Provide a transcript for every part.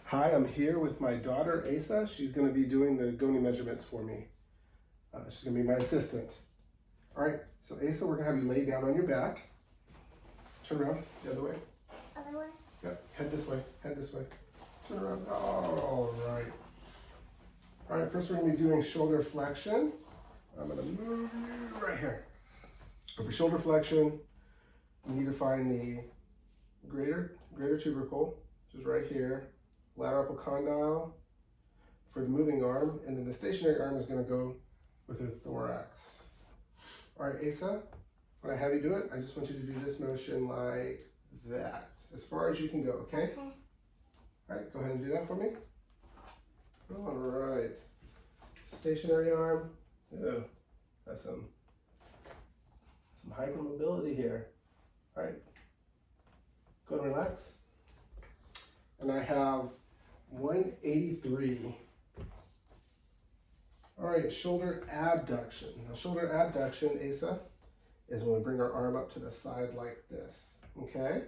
Hi, I'm here with my daughter, Asa. She's going to be doing the Goni measurements for me. She's going to be my assistant. All right, so Asa, we're going to have you lay down on your back. Turn around, the other way. Other way? Yep, head this way, head this way. Turn around, all right. All right, first we're going to be doing shoulder flexion. I'm going to move you right here. For shoulder flexion, you need to find the greater tubercle, which is right here. Lateral epicondyle for the moving arm, and then the stationary arm is going to go with her thorax. All right, Asa, when I have you do it, I just want you to do this motion like that, as far as you can go, okay? Okay. All right, go ahead and do that for me. All right. Stationary arm. Oh, that's some hypermobility here. All right. Go and relax. And I have 183. All right, shoulder abduction. Now, shoulder abduction, Asa, is when we bring our arm up to the side like this. Okay?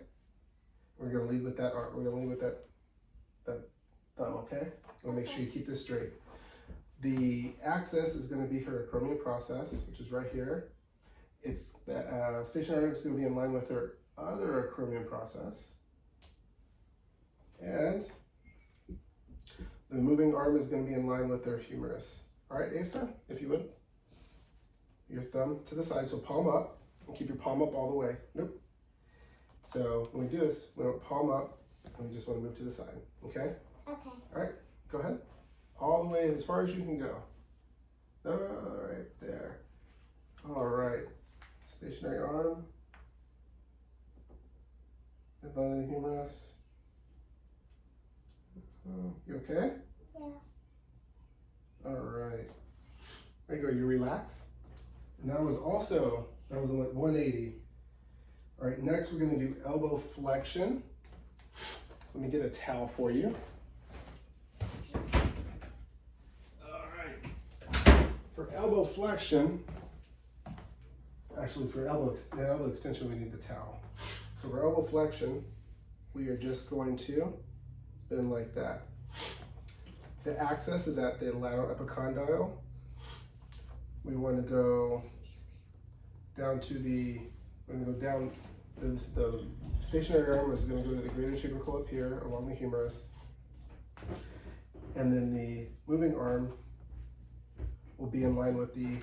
We're going to lead with that arm. We're going to lead with that thumb. Okay? We'll make sure you keep this straight. The axis is going to be her acromion process, which is right here. It's the stationary arm is going to be in line with her other acromion process, and the moving arm is going to be in line with their humerus. All right, Asa, if you would. Your thumb to the side, so palm up, and keep your palm up all the way. Nope. So when we do this, we want palm up, and we just want to move to the side, okay? Okay. All right, go ahead. All the way as far as you can go. All right, there. All right. Stationary arm. In line of the humerus. You okay? Yeah. All right. There you go. You relax. And that was like 180. All right. Next, we're going to do elbow flexion. Let me get a towel for you. All right. For elbow flexion, actually for the elbow extension, we need the towel. So for elbow flexion, we are just going to spin like that. The axis is at the lateral epicondyle. We want to go down to the stationary arm is going to go to the greater tubercle up here along the humerus. And then the moving arm will be in line with the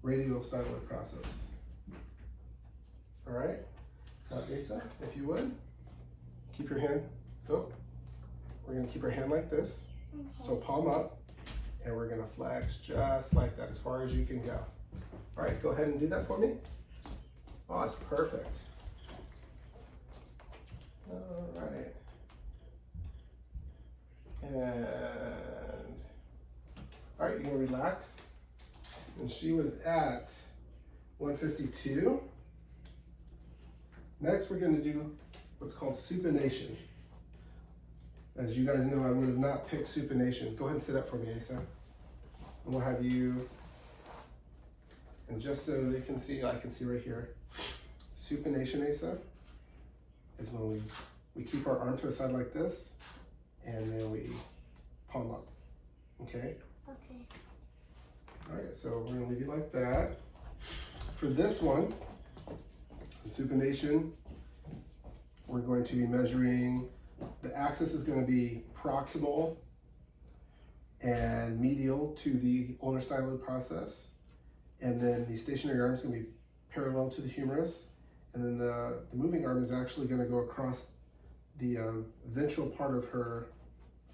radial styloid process. All right. Now, Asa, if you would, keep your hand. Oh, we're going to keep our hand like this. Okay. So palm up, and we're going to flex just like that as far as you can go. All right, go ahead and do that for me. Oh, that's perfect. All right. And all right, you're going to relax. And she was at 152. Next, we're going to do what's called supination. As you guys know, I would have not picked supination. Go ahead and sit up for me, Asa. And we'll have you, and just so they can see, I can see right here. Supination, Asa, is when we keep our arm to a side like this, and then we palm up. Okay? Okay. All right, so we're going to leave you like that. For this one, the supination, we're going to be measuring, the axis is going to be proximal and medial to the ulnar styloid process. And then the stationary arm is going to be parallel to the humerus. And then the moving arm is actually going to go across the ventral part of her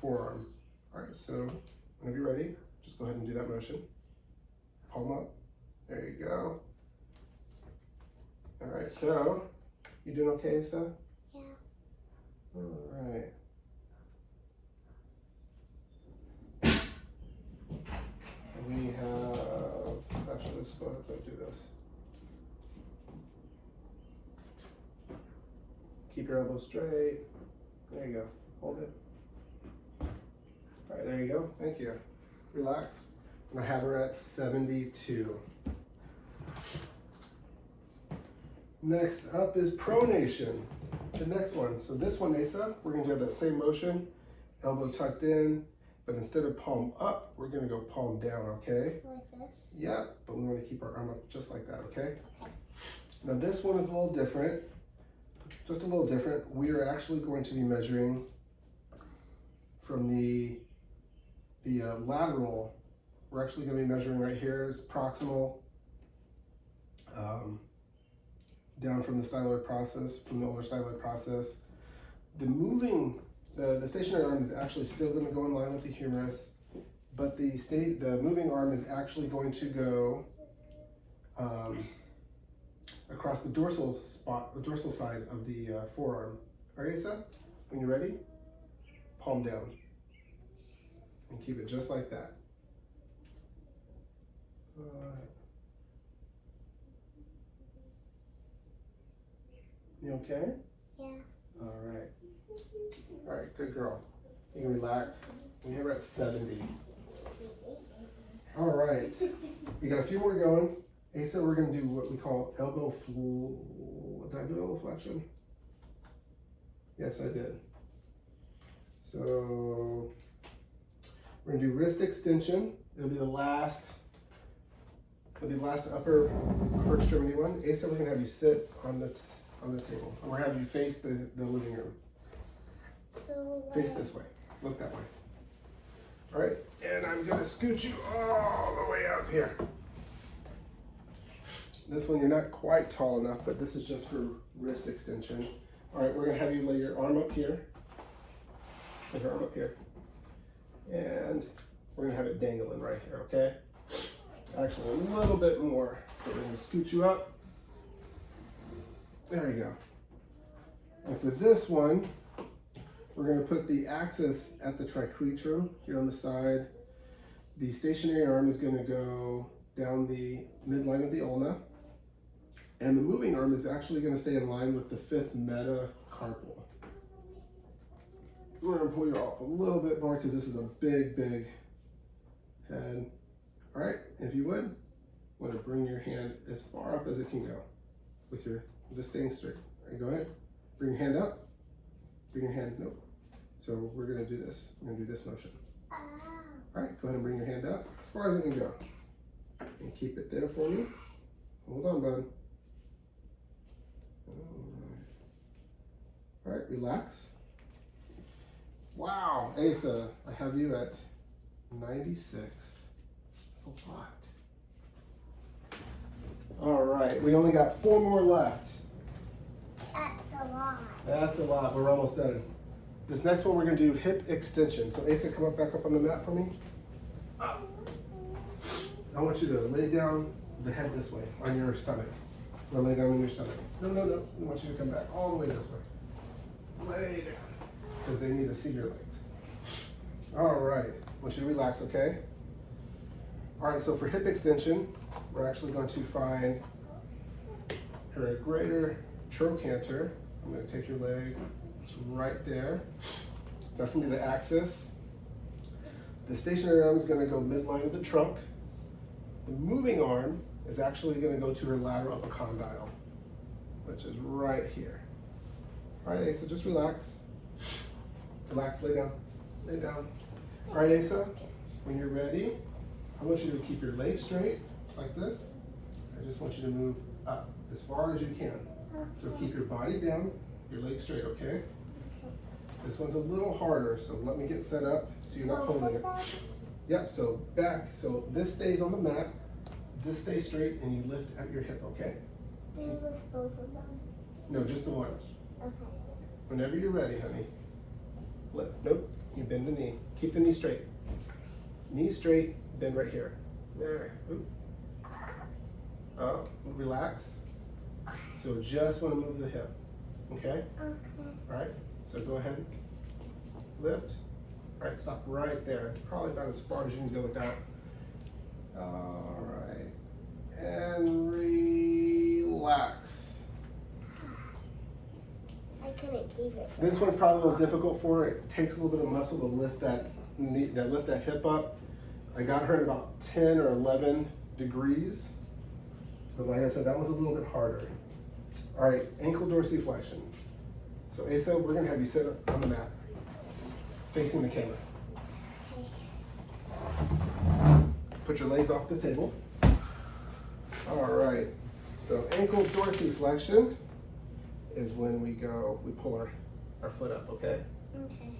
forearm. All right, so whenever you're ready, just go ahead and do that motion. Palm up. There you go. All right, so you doing okay, Asa? Yeah. All right. We have, actually, let's go ahead and do this. Keep your elbow straight. There you go. Hold it. All right, there you go. Thank you. Relax. And I have her at 72. Next up is pronation, the next one. So this one, Asa, we're going to do that same motion elbow tucked in, but instead of palm up, we're gonna go palm down, okay? Like this? Yeah, but we wanna keep our arm up just like that, okay? Okay. Now this one is a little different, just a little different. We are actually going to be measuring from the lateral. We're actually gonna be measuring right here is proximal, down from the styloid process, from the older styloid process. The moving, the stationary arm is actually still going to go in line with the humerus, but the moving arm is actually going to go across the dorsal side of the forearm. All right, Asa? When you're ready, palm down, and keep it just like that. You okay? Yeah. All right. All right, good girl. You can relax. We have her at 70. All right. We got a few more going. Asa, we're going to do what we call elbow did I do elbow flexion? Yes, I did. So we're going to do wrist extension. It'll be the last upper extremity one. Asa, we're going to have you sit on the table. And we're going to have you face the living room. So Face this way. Look that way. All right, and I'm gonna scoot you all the way up here. This one you're not quite tall enough, but this is just for wrist extension. All right, we're gonna have you lay your arm up here. Lay your arm up here. And we're gonna have it dangling right here, okay? Actually, a little bit more. So we're gonna scoot you up. There you go. And for this one, we're going to put the axis at the tricretrum here on the side. The stationary arm is going to go down the midline of the ulna. And the moving arm is actually going to stay in line with the fifth metacarpal. We're going to pull you up a little bit more because this is a big, big head. All right, if you would, want to bring your hand as far up as it can go with this staying straight. All right, go ahead. Bring your hand up. Bring your hand, nope. So we're gonna do this. We're gonna do this motion. All right, go ahead and bring your hand up as far as it can go. And keep it there for me. Hold on, bud. All right, relax. Wow, Asa, I have you at 96. That's a lot. All right, we only got 4 more left. That's a lot. That's a lot. We're almost done. This next one, we're going to do hip extension. So Asa, come back up on the mat for me. Up. I want you to lay down the head this way on your stomach. Or lay down on your stomach. No. I want you to come back all the way this way. Lay down. Because they need to see your legs. All right. I want you to relax, okay? All right, so for hip extension, we're actually going to find her greater trochanter. I'm going to take your leg. It's right there. That's going to be the axis. The stationary arm is going to go midline of the trunk. The moving arm is actually going to go to her lateral epicondyle, which is right here. All right, Asa, just relax. Relax, lay down. Lay down. All right, Asa, when you're ready, I want you to keep your legs straight like this. I just want you to move up as far as you can. So keep your body down, your legs straight, okay? This one's a little harder, so let me get set up so you're not holding it. Yep, so back. So this stays on the mat, this stays straight, and you lift at your hip, okay? Do you lift both of them? No, just the one. Okay. Whenever you're ready, honey. Nope, you bend the knee. Keep the knee straight. Knee straight, bend right here. There. Oop. Relax. So just want to move the hip, okay? Okay. All right, so go ahead, lift. All right, stop right there. It's probably about as far as you can go with that. All right, and relax. I couldn't keep it. This one's probably a little difficult for her. It takes a little bit of muscle to lift that knee, lift that hip up. I got her at about 10 or 11 degrees. But like I said, that one's a little bit harder. All right, ankle dorsiflexion. So Asa, we're gonna have you sit on the mat. facing the camera. Okay. Put your legs off the table. All right. So ankle dorsiflexion is when we pull our foot up, okay? Okay.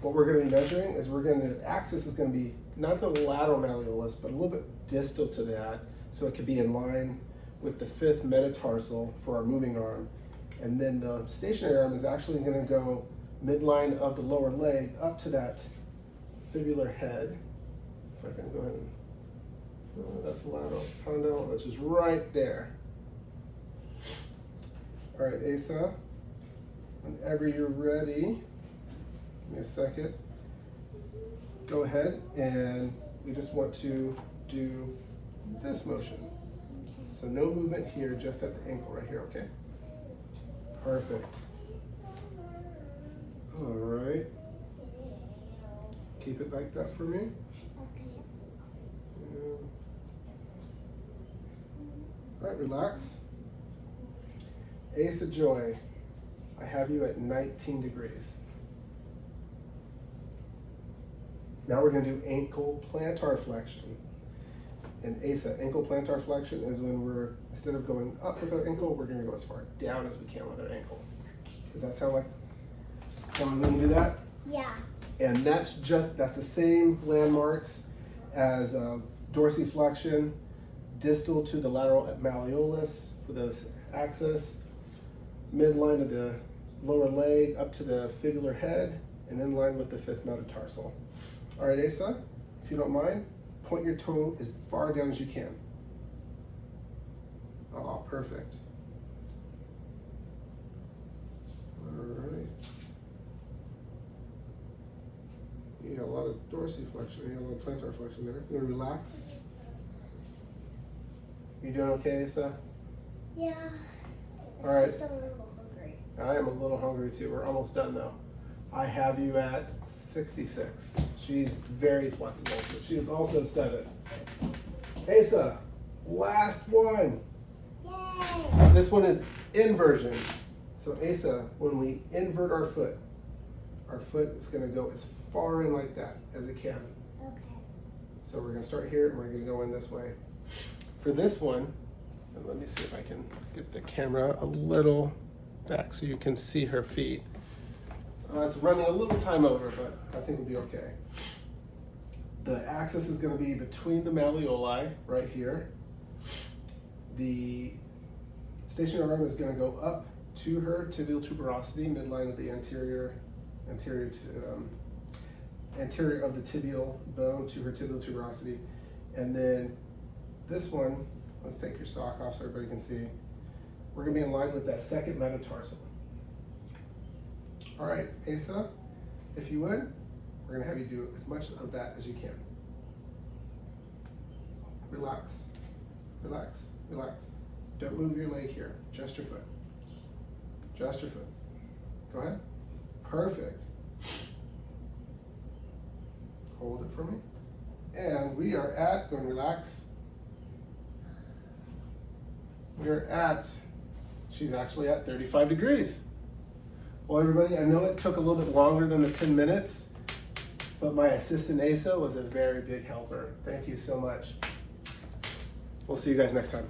What we're going to be measuring is the axis is going to be not the lateral malleolus, but a little bit distal to that, so it could be in line with the fifth metatarsal for our moving arm. And then the stationary arm is actually going to go midline of the lower leg up to that fibular head. If I can go ahead and, that's the lateral condyle, which is right there. All right, Asa, whenever you're ready, give me a second. Go ahead, and we just want to do this motion. So no movement here, just at the ankle right here, okay? Perfect. All right. Keep it like that for me. Okay. All right, relax. Asa Joy, I have you at 19 degrees. Now we're going to do ankle plantar flexion. And Asa, ankle plantar flexion is when instead of going up with our ankle, we're going to go as far down as we can with our ankle. Does that sound like someone going to do that? Yeah. And that's the same landmarks as dorsiflexion, distal to the lateral malleolus for the axis, midline of the lower leg up to the fibular head, and in line with the fifth metatarsal. All right, Asa, if you don't mind, point your toe as far down as you can. Oh, perfect. All right. You got a lot of dorsiflexion, you got a lot of plantar flexion there. You want to relax? You doing okay, Asa? Yeah. All right. Just a little hungry. I am a little hungry too. We're almost done though. I have you at 66. She's very flexible, but she is also 7. Asa, last one. Yay! This one is inversion. So Asa, when we invert our foot is going to go as far in like that as it can. Okay. So we're going to start here and we're going to go in this way. For this one, and let me see if I can get the camera a little back so you can see her feet. It's running a little time over, but I think we'll be okay. The axis is going to be between the malleoli right here. The stationary arm is going to go up to her tibial tuberosity, midline of the anterior of the tibial bone to her tibial tuberosity. And then this one, let's take your sock off so everybody can see. We're going to be in line with that second metatarsal. All right, Asa, if you would, we're going to have you do as much of that as you can. Relax, relax, relax. Don't move your leg here, just your foot. Just your foot. Go ahead. Perfect. Hold it for me. And we are at, go and relax. We're at, she's actually at 35 degrees. Well, everybody, I know it took a little bit longer than the 10 minutes, but my assistant Asa was a very big helper. Thank you so much. We'll see you guys next time.